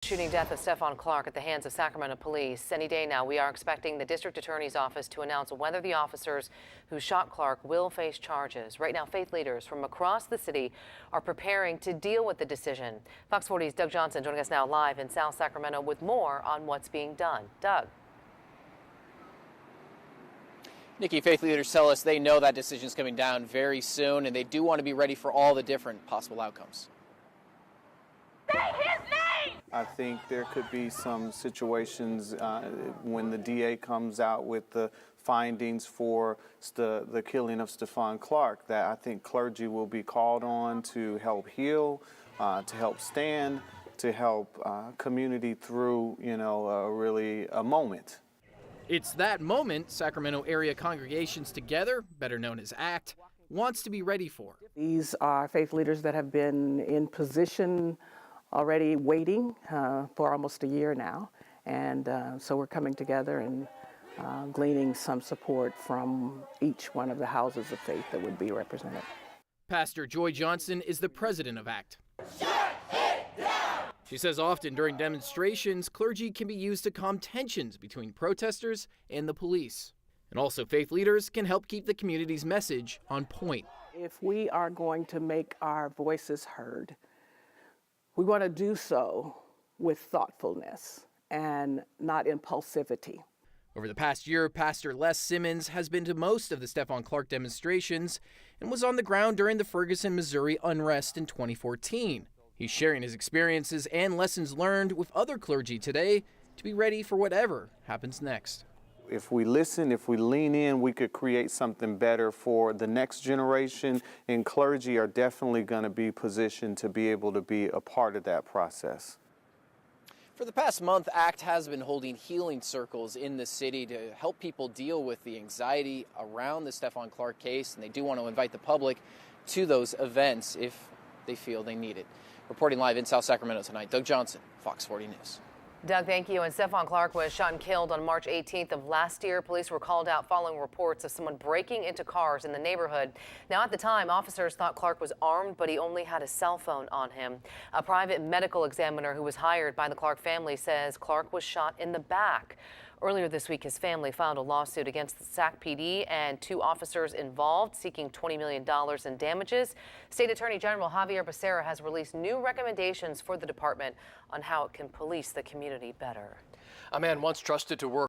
Shooting death of Stephon Clark at the hands of Sacramento police. Any day now, we are expecting the district attorney's office to announce whether the officers who shot Clark will face charges. Right now, faith leaders from across the city are preparing to deal with the decision. Fox 40's Doug Johnson joining us now live in South Sacramento with more on what's being done. Doug. Nikki, faith leaders tell us they know that decision is coming down very soon, and they do want to be ready for all the different possible outcomes. Say his name! I think there could be some situations when the DA comes out with the findings for the killing of Stephon Clark that I think clergy will be called on to help heal, to help stand, to help community through, really a moment. It's that moment Sacramento area congregations together, better known as ACT, wants to be ready for. These are faith leaders that have been in position already waiting for almost a year now. And so we're coming together and gleaning some support from each one of the houses of faith that would be represented. Pastor Joy Johnson is the president of ACT. She says often during demonstrations, clergy can be used to calm tensions between protesters and the police. And also faith leaders can help keep the community's message on point. If we are going to make our voices heard, we want to do so with thoughtfulness and not impulsivity. Over the past year, Pastor Les Simmons has been to most of the Stephon Clark demonstrations and was on the ground during the Ferguson, Missouri unrest in 2014. He's sharing his experiences and lessons learned with other clergy today to be ready for whatever happens next. If we listen, if we lean in, we could create something better for the next generation, and clergy are definitely going to be positioned to be able to be a part of that process. For the past month, ACT has been holding healing circles in the city to help people deal with the anxiety around the Stephon Clark case, and they do want to invite the public to those events if they feel they need it. Reporting live in South Sacramento tonight, Doug Johnson, Fox 40 News. Doug, thank you. And Stephon Clark was shot and killed on March 18th of last year. Police were called out following reports of someone breaking into cars in the neighborhood. Now, at the time, officers thought Clark was armed, but he only had a cell phone on him. A private medical examiner who was hired by the Clark family says Clark was shot in the back. Earlier this week, his family filed a lawsuit against the Sac PD and two officers involved, seeking $20 million in damages. State Attorney General Javier Becerra has released new recommendations for the department on how it can police the community better. A man once trusted to work